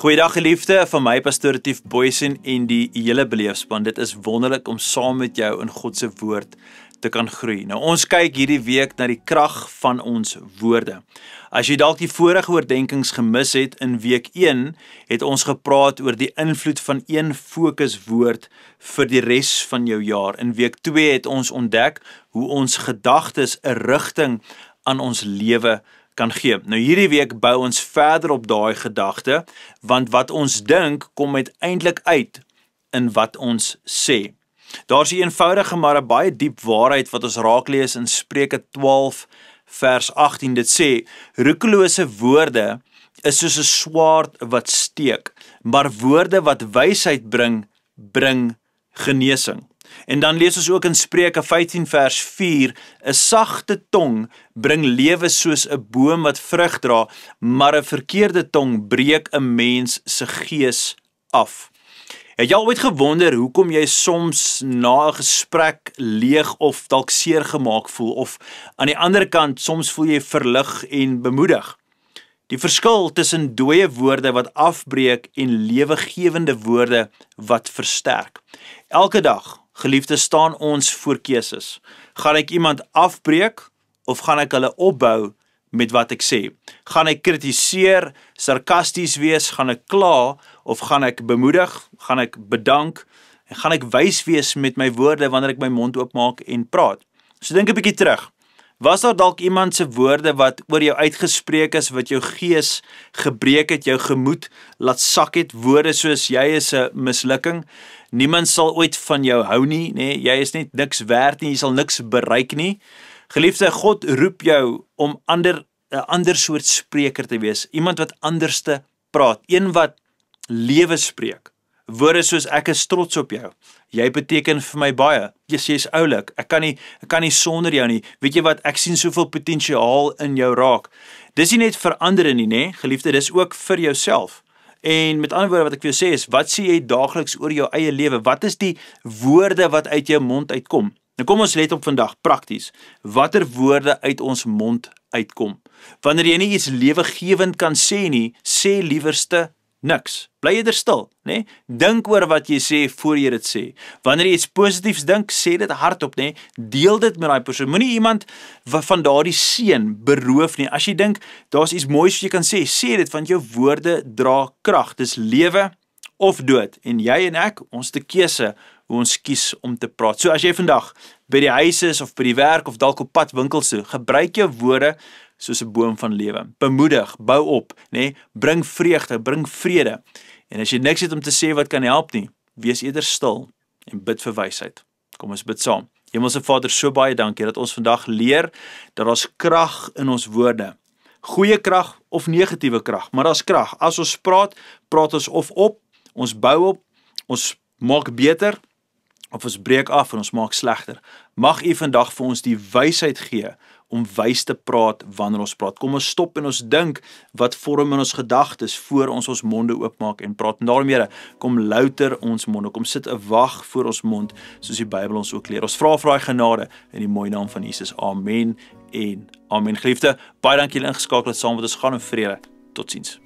Goeiedag geliefde, van my Pastoor Tief Boysen en die hele beleefspan. Dit is wonderlik om saam met jou in God se woord te kan groei. Nou ons kyk hierdie week na die krag van ons woorde. As jy dalk die vorige oordeenkings gemis het, in week 1 het ons gepraat oor die invloed van een fokuswoord vir die res van jou jaar. In week 2 het ons ontdek hoe ons gedagtes 'n rigting aan ons lewe kan gee. Nou hierdie week bou ons verder op daai gedagte, want wat ons dink kom uiteindelik uit in wat ons sê. Daar's 'n eenvoudige maar 'n baie diep waarheid wat ons raaklees in Spreuke 12 vers 18. Dit sê: roekelose woorde is soos 'n swaard wat steek, maar woorde wat wysheid bring genesing. En dan lees ons ook in Spreuke 15 vers 4, 'n sagte tong bring lewe soos 'n boom wat vrug dra, maar 'n verkeerde tong breek 'n mens se gees af. Het jy al ooit gewonder hoekom jy soms na 'n gesprek leeg of dalk seer gemaak voel, of aan die ander kant soms voel jy verlig en bemoedig? Die verskil tussen dooie woorde wat afbreek en lewegewende woorde wat versterk. Elke dag, geliefde, staan ons voor keuses. Gaan ek iemand afbreek of gaan ek hulle opbou met wat ek sê? Gaan ek kritiseer, sarkasties wees, gaan ek kla of gaan ek bemoedig, gaan ek bedank en gaan ek wys wees met my woorde wanneer ek my mond oopmaak en praat? So dink 'n bietjie terug. Was daar dalk iemand se woorde wat oor jou uitgespreek is, wat jou gees gebreek het, jou gemoed laat sak het, woorde soos jy is 'n mislukking, niemand sal ooit van jou hou nie, jy is net niks werd nie, jy sal niks bereik nie? Geliefde, God roep jou om 'n ander soort spreker te wees, iemand wat anderste praat, een wat lewe spreek. Woorde soos ek is trots op jou. Jy beteken vir my baie. Jy's oulik. Ek kan nie sonder jou nie. Weet jy wat? Ek sien soveel potensiaal in jou raak. Dis nie net vir ander nie, geliefde, dis ook vir jouself. En met ander woorde wat ek vir jou sê is, wat sê jy daagliks oor jou eie lewe? Wat is die woorde wat uit jou mond uitkom? Nou kom ons let op vandag, prakties. Watter woorde uit ons mond uitkom? Wanneer jy nie iets lewegewend kan sê nie, sê liewerste niks. Bly eerder stil, Dink oor wat jy sê voor jy dit sê. Wanneer jy iets positiefs dink, sê dit hardop, Deel dit met daai persoon. Moenie iemand van daardie seën beroof nie. As jy dink daar's iets moois wat jy kan sê, sê dit, want jou woorde dra krag. Dis lewe of dood. En jy en ek, ons te keuse hoe ons kies om te praat. So as jy vandag by die huis is of by die werk of dalk op pad winkels toe, gebruik jou woorde soos 'n boom van lewe. Bemoedig, bou op, bring vreugde, bring vrede. En as jy niks het om te sê wat kan help nie, wees eerder stil en bid vir wysheid. Kom ons bid saam. Hemelse Vader, so baie dankie dat ons vandag leer dat daar's krag in ons woorde. Goeie krag of negatiewe krag, maar daar's krag. As ons praat ons of op, ons bou op, ons maak beter, of ons breek af en ons maak slegter. Mag U vandag vir ons die wysheid gee om wys te praat wanneer ons praat. Kom ons stop en ons dink wat vorm in ons gedagtes voor ons monde oopmaak en praat. En daarom, Here, kom louter ons monde, kom sit 'n wag voor ons mond, soos die Bybel ons ook leer. Ons vra vir daai genade in die mooi naam van Jesus. Amen en amen. Geliefde, baie dankie julle ingeskakel het saam met ons. Gaan in vrede. Totsiens.